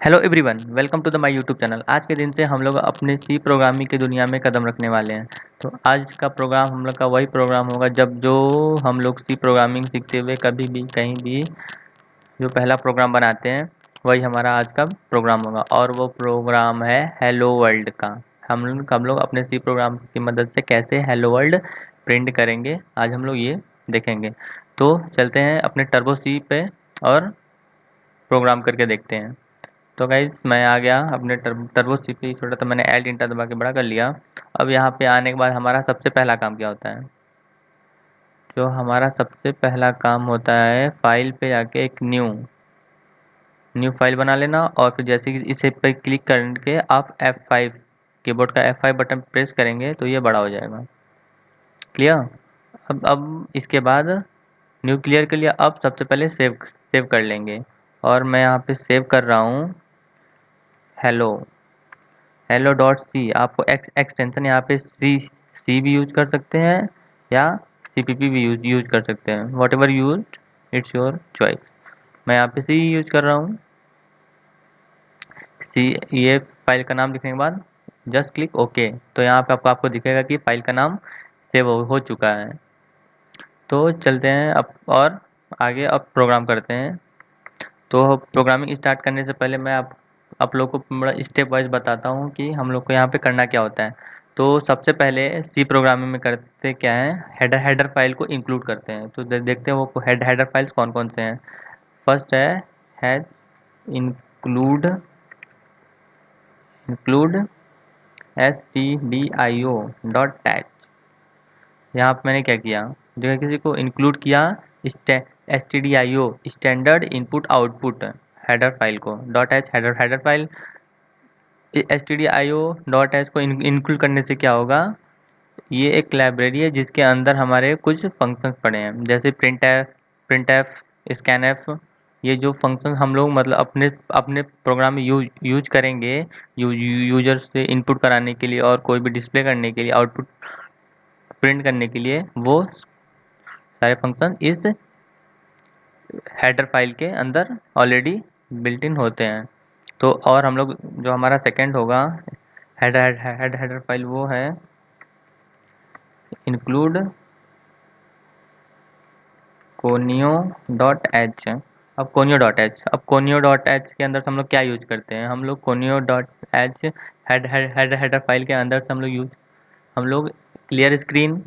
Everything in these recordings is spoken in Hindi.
Hello everyone, welcome to the my YouTube channel. आज के दिन से हम लोग अपने सी प्रोग्रामिंग की दुनिया में कदम रखने वाले हैं। तो आज का प्रोग्राम हम लोग का वही प्रोग्राम होगा जब जो हम लोग सी प्रोग्रामिंग सीखते हुए कभी भी कहीं भी जो पहला प्रोग्राम बनाते हैं वही हमारा आज का प्रोग्राम होगा और वो प्रोग्राम है हेलो वर्ल्ड का। हम लोग अपने सी प्रोग्राम की मदद से कैसे हेलो वर्ल्ड प्रिंट करेंगे आज हम लोग ये देखेंगे। तो चलते हैं अपने टर्बो सी पे और प्रोग्राम करके देखते हैं। तो गाइज़ मैं आ गया अपने टर्बो सीपी छोटा था, मैंने एल्ट इंटर दबा के बड़ा कर लिया। अब यहाँ पे आने के बाद हमारा सबसे पहला काम क्या होता है? जो हमारा सबसे पहला काम होता है फाइल पे जाके एक न्यू न्यू फाइल बना लेना और फिर जैसे कि इसे पे क्लिक करके आप F5 कीबोर्ड का F5 बटन प्रेस करेंगे तो ये बड़ा हो जाएगा। क्लियर? अब इसके बाद न्यू क्लियर के लिए अब सबसे पहले सेव कर लेंगे और मैं यहाँ पे सेव कर रहा हूँ हेलो हेलो डॉट सी। आपको एक्सटेंशन यहाँ पे सी भी यूज कर सकते हैं या CPP भी यूज कर सकते हैं। What ever use it's your choice. मैं यहाँ पे सी यूज कर रहा हूँ। सी ये फाइल का नाम लिखने के बाद जस्ट क्लिक ओके। तो यहाँ पे आपको दिखेगा कि फाइल का नाम सेव हो चुका है। तो चलते हैं अब और आगे अब प्रोग्राम करते हैं। तो प्रोग्रामिंग स्टार्ट करने से पहले मैं आप लोग को बड़ा स्टेप वाइज बताता हूँ कि हम लोग को यहाँ पे करना क्या होता है। तो सबसे पहले सी प्रोग्रामिंग में करते क्या है, हेडर फाइल को इंक्लूड करते हैं। तो देखते हैं वो हेडर फाइल्स कौन कौन से हैं। फर्स्ट है hash include include stdio dot टैच। यहाँ पे मैंने क्या किया, जगह किसी को इंक्लूड किया stdio standard input output header file co dot H header file. stdio dot H को इंक्लूड करने से क्या होगा, ये एक लाइब्रेरी है जिसके अंदर हमारे कुछ फंक्शंस पड़े हैं जैसे प्रिंट एफ स्कैन एफ। ये जो फंक्शन हम लोग मतलब अपने अपने प्रोग्राम में यूज करेंगे यूजर से इनपुट कराने के लिए और कोई भी डिस्प्ले करने के लिए आउटपुट प्रिंट करने के लिए, वो सारे फंक्शन इस हेडर फाइल के अंदर ऑलरेडी बिल्ट इन होते हैं। तो और हम लोग जो हमारा सेकंड होगा हेडर फाइल वो है इंक्लूड कोनियो डॉट एच। अब कोनियो डॉट एच के अंदर से हम लोग क्या यूज करते हैं, हम लोग conio dot H header file के अंदर से हम लोग क्लियर स्क्रीन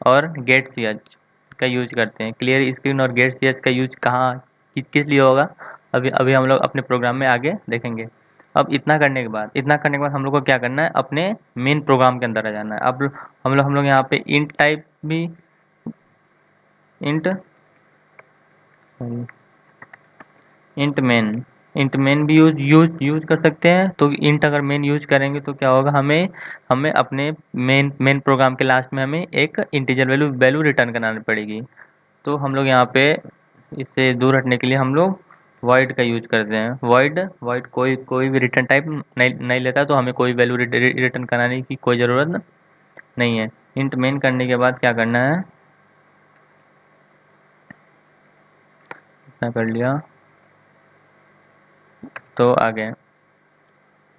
और गेट सी एच का यूज करते हैं। क्लियर स्क्रीन और गेट सी एच का यूज कहाँ किस लिए होगा, अभी अभी हम लोग अपने प्रोग्राम में आगे देखेंगे। अब इतना करने के बाद हम लोग को क्या करना है, अपने मेन प्रोग्राम के अंदर आ जाना है। अब हम लोग यहाँ पे int int main int main भी यूज कर सकते हैं। तो इंट अगर मेन यूज करेंगे तो क्या होगा, हमें हमें अपने मेन प्रोग्राम के लास्ट में हमें एक इंटीजर वैल्यू रिटर्न करानी पड़ेगी। तो हम लोग यहाँ पे इससे दूर हटने के लिए हम लोग वॉइड का यूज करते हैं। वॉइड कोई भी रिटर्न टाइप नहीं लेता, तो हमें कोई वैल्यू रिटर्न कराने की कोई ज़रूरत नहीं है। इंट मेन करने के बाद क्या करना है, इतना कर लिया तो आगे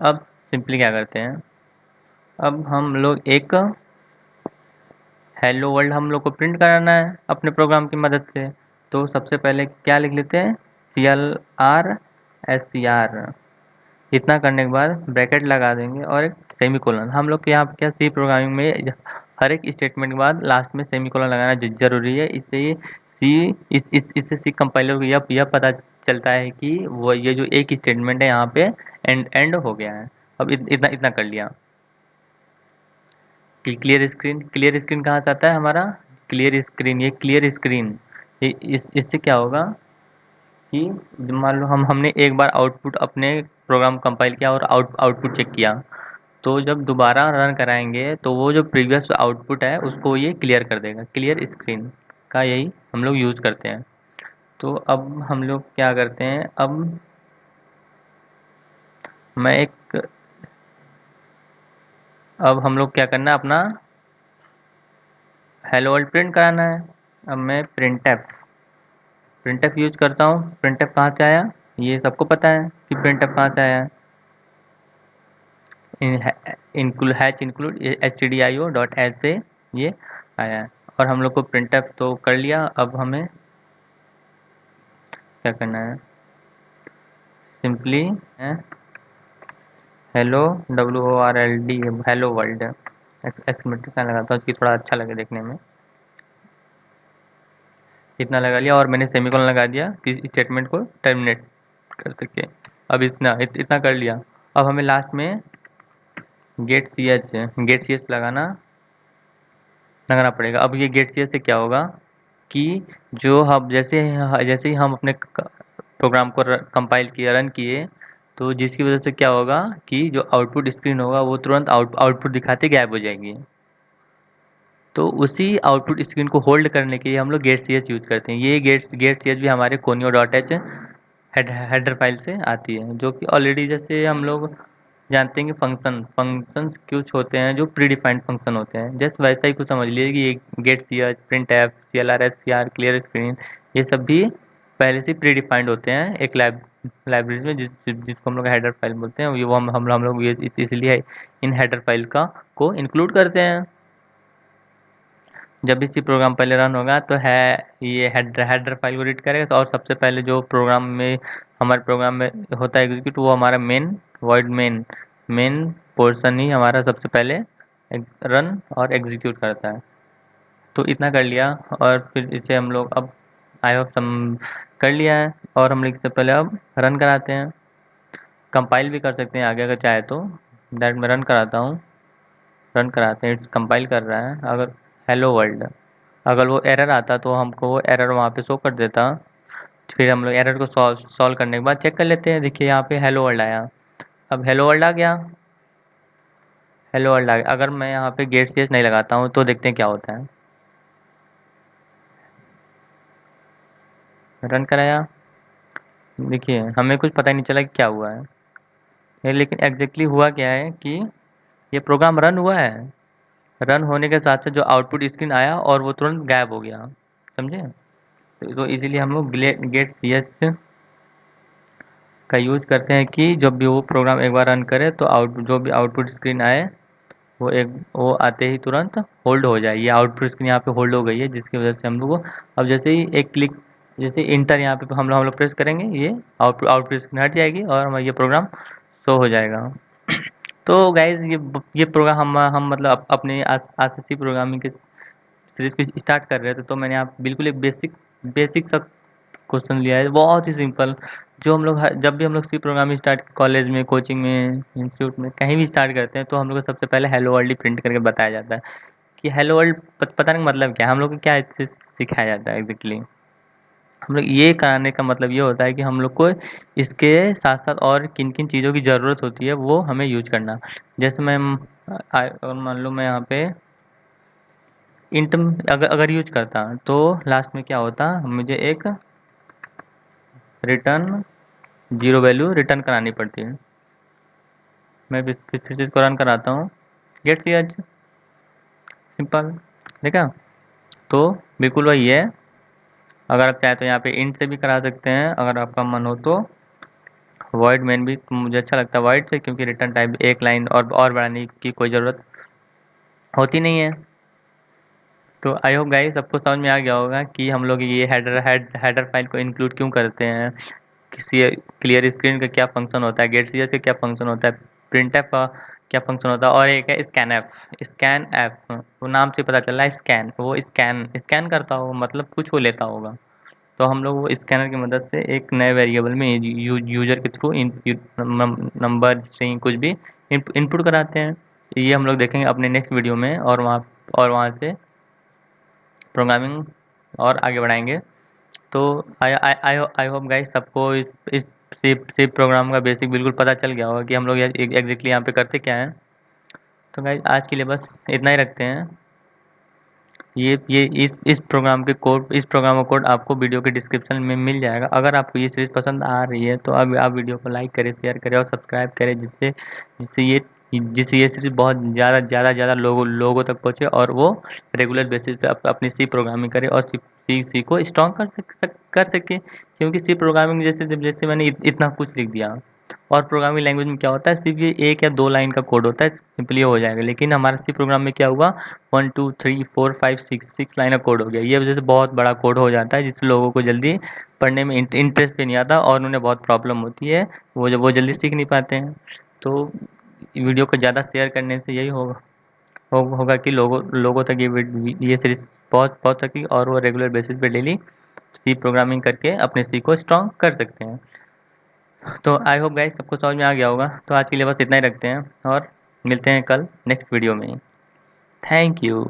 अब सिंपली क्या करते हैं, अब हम लोग एक हेलो वर्ल्ड हम लोग को प्रिंट कराना है अपने प्रोग्राम की मदद से। तो सबसे पहले क्या लिख लेते हैं, CLR SCR। इतना करने के बाद ब्रैकेट लगा देंगे और एक सेमीकोलन। हम लोग के यहाँ पे क्या सी प्रोग्रामिंग में हर एक स्टेटमेंट के बाद लास्ट में सेमीकोलन लगाना जरूरी है। इससे ये सी इससे सी कंपाइलर को यह पता चलता है कि वो ये जो एक स्टेटमेंट है यहाँ पे एंड हो गया है। अब इतना इतना कर लिया। क्लियर स्क्रीन कहाँ से आता है हमारा, क्लियर स्क्रीन ये इससे क्या होगा कि मान लो हमने एक बार आउटपुट अपने प्रोग्राम कंपाइल किया और आउटपुट चेक किया, तो जब दोबारा रन कराएंगे तो वो जो प्रीवियस आउटपुट है उसको ये क्लियर कर देगा। क्लियर स्क्रीन का यही हम लोग यूज़ करते हैं। तो अब हम लोग क्या करते हैं, अब मैं एक अब हम लोग क्या करना है, अपना हेलो वर्ल्ड प्रिंट कराना है। अब मैं प्रिंट एफ यूज करता हूँ। प्रिंट एफ कहाँ से आया, ये सबको पता है कि प्रिंटफ कहाँ से आया है। इंक्लूड stdio.h से ये आया है। और हम लोग को प्रिंटफ तो कर लिया, अब हमें क्या करना है, simply hello WORLD hello world exclamatory sign लगाता हूँ कि थोड़ा अच्छा लगे देखने में। इतना लगा लिया और मैंने सेमीकोलन लगा दिया कि स्टेटमेंट को टर्मिनेट कर सके। अब इतना कर लिया। अब हमें लास्ट में गेट सी एच लगाना पड़ेगा। अब ये गेट सी एच से क्या होगा कि जो हम जैसे ही हम अपने प्रोग्राम को कंपाइल किए, रन किए, तो जिसकी वजह से क्या होगा कि जो आउटपुट स्क्रीन होगा वो तुरंत आउटपुट दिखाते गायब हो जाएगी। तो उसी आउटपुट स्क्रीन को होल्ड करने के लिए हम लोग गेट सी एच यूज़ करते हैं। ये गेट सी एच भी हमारे conio dot H header file से आती है, जो कि ऑलरेडी जैसे हम लोग जानते हैं कि फंक्शंस कुछ होते हैं जो प्री डिफाइंड फंक्शन होते हैं, जैसे वैसा ही कुछ समझ लीजिए कि ये get C H, print F, CLR, SCR, clear screen, ये सब भी पहले से प्री डिफाइंड होते हैं एक लाइब्रेरी में, जिसको हम लोग हेडर फाइल बोलते हैं। वो हम लोग ये इसलिए इन हेडर फाइल का को इंक्लूड करते हैं। जब भी सी प्रोग्राम पहले रन होगा तो है ये हेडर फाइल को रीड करेगा, और सबसे पहले जो प्रोग्राम में हमारे प्रोग्राम में होता है एग्जीक्यूट, वो हमारा मेन पोर्शन ही हमारा सबसे पहले रन और एग्जीक्यूट करता है। तो इतना कर लिया और फिर इसे हम लोग अब आई होप सम कर लिया है, और हम लोग इससे पहले अब रन कराते हैं। कंपाइल भी कर सकते हैं आगे अगर चाहे तो। डायरेक्ट मैं रन कराता हूँ, रन कराते हैं। इट्स कंपाइल कर रहा है। अगर हेलो वर्ल्ड, अगर वो एरर आता तो हमको वो एरर वहाँ पे शो कर देता। फिर हम लोग एरर को सॉल्व करने के बाद चेक कर लेते हैं। देखिए यहाँ पे हेलो वर्ल्ड आया। अब हेलो वर्ल्ड आ गया, हेलो वर्ल्ड आ गया। अगर मैं यहाँ पे गेट सीएस नहीं लगाता हूँ तो देखते हैं क्या होता है। रन कराया, देखिए हमें कुछ पता ही नहीं चला कि क्या हुआ है। लेकिन एग्जैक्टली हुआ क्या है कि ये प्रोग्राम रन हुआ है, रन होने के साथ साथ जो आउटपुट स्क्रीन आया और वो तुरंत गायब हो गया। समझे? तो इसीलिए हम लोग गेट सी एच का यूज़ करते हैं कि जब भी वो प्रोग्राम एक बार रन करे तो जो भी आउटपुट स्क्रीन आए वो आते ही तुरंत होल्ड हो जाए। ये आउटपुट स्क्रीन यहाँ पे होल्ड हो गई है, जिसकी वजह से हम लोग को अब जैसे ही एक क्लिक, जैसे इंटर यहाँ पे हम लोग प्रेस करेंगे, ये आउटपुट स्क्रीन हट जाएगी और हमारा ये प्रोग्राम शो हो जाएगा। तो गाइज ये प्रोग्राम हम मतलब अपने आरसीसी प्रोग्रामिंग के सीरीज को स्टार्ट कर रहे थे, तो मैंने आप बिल्कुल एक बेसिक सा क्वेश्चन लिया है, बहुत ही सिंपल। जो हम लोग जब भी हम लोग सी प्रोग्रामिंग स्टार्ट कॉलेज में, कोचिंग में, इंस्टीट्यूट में, कहीं भी स्टार्ट करते हैं तो हम लोग को सबसे पहले हेलो वर्ल्ड ही प्रिंट करके बताया जाता है कि हेलो वर्ल्ड पता नहीं मतलब क्या है, हम लोग को क्या इससे सिखाया जाता है एग्जैक्टली। हम लोग ये कराने का मतलब ये होता है कि हम लोग को इसके साथ साथ और किन किन चीज़ों की ज़रूरत होती है वो हमें यूज करना। जैसे मैं अगर मान लो मैं यहाँ पे इंट अगर यूज करता तो लास्ट में क्या होता, मुझे एक रिटर्न जीरो वैल्यू रिटर्न करानी पड़ती है। मैं फिर से इसको रन कराता हूँ, गेट सी एच, सिंपल, देखा? तो बिल्कुल वही है। अगर आप चाहें तो यहाँ पे इंट से भी करा सकते हैं अगर आपका मन हो तो। वॉइड मेन भी मुझे अच्छा लगता है वॉइड से, क्योंकि रिटर्न टाइप एक लाइन और बढ़ाने की कोई ज़रूरत होती नहीं है। तो आई होप गाइस सबको समझ में आ गया होगा कि हम लोग ये हेडर फाइल को इंक्लूड क्यों करते हैं, किसी क्लियर स्क्रीन का क्या फंक्शन होता है, गेट सीएस का क्या फंक्शन होता है, प्रिंटफ का क्या फंक्शन होता है, और एक है स्कैन एफ। वो नाम से पता चल रहा है स्कैन, वो स्कैन करता होगा, मतलब कुछ वो लेता होगा। तो हम लोग वो स्कैनर की मदद से एक नए वेरिएबल में यूजर के थ्रू नंबर, स्ट्रिंग, कुछ भी इनपुट कराते हैं। ये हम लोग देखेंगे अपने नेक्स्ट वीडियो में, और वहाँ से प्रोग्रामिंग और आगे बढ़ाएंगे। तो आई होप गाइस सबको इस सी प्रोग्राम का बेसिक बिल्कुल पता चल गया होगा कि हम लोग एग्जैक्टली यहाँ पे करते क्या हैं। तो गाइस आज के लिए बस इतना ही रखते हैं। ये इस प्रोग्राम के कोड, इस प्रोग्राम का कोड आपको वीडियो के डिस्क्रिप्शन में मिल जाएगा। अगर आपको ये सीरीज़ पसंद आ रही है तो अब आप वीडियो को लाइक करें, शेयर करें और सब्सक्राइब करें, जिससे जिससे ये जिससे ये सीरीज बहुत ज़्यादा लोगों तक पहुँचे और वो रेगुलर बेसिस पे अपनी सी प्रोग्रामिंग करे और सी को स्ट्रॉन्ग कर सके, क्योंकि सी प्रोग्रामिंग जैसे जैसे मैंने इतना कुछ लिख दिया। और प्रोग्रामिंग लैंग्वेज में क्या होता है, सिर्फ ये 1 या 2 लाइन का कोड होता है, सिंपली हो जाएगा। लेकिन हमारा सी प्रोग्राम में क्या हुआ, 1 2 3 4 5 6 लाइन का कोड हो गया। ये वजह से बहुत बड़ा कोड हो जाता है, जिससे लोगों को जल्दी पढ़ने में इंटरेस्ट भी नहीं आता और उन्हें बहुत प्रॉब्लम होती है, वो जल्दी सीख नहीं पाते हैं। तो वीडियो को ज़्यादा शेयर करने से यही होगा कि लोगों तक ये सीरीज पहुंच सकी और वो रेगुलर बेसिस पे डेली सी प्रोग्रामिंग करके अपने सी को स्ट्रॉन्ग कर सकते हैं। तो आई होप गाइस सबको समझ में आ गया होगा। तो आज के लिए बस इतना ही रखते हैं और मिलते हैं कल नेक्स्ट वीडियो में। Thank you.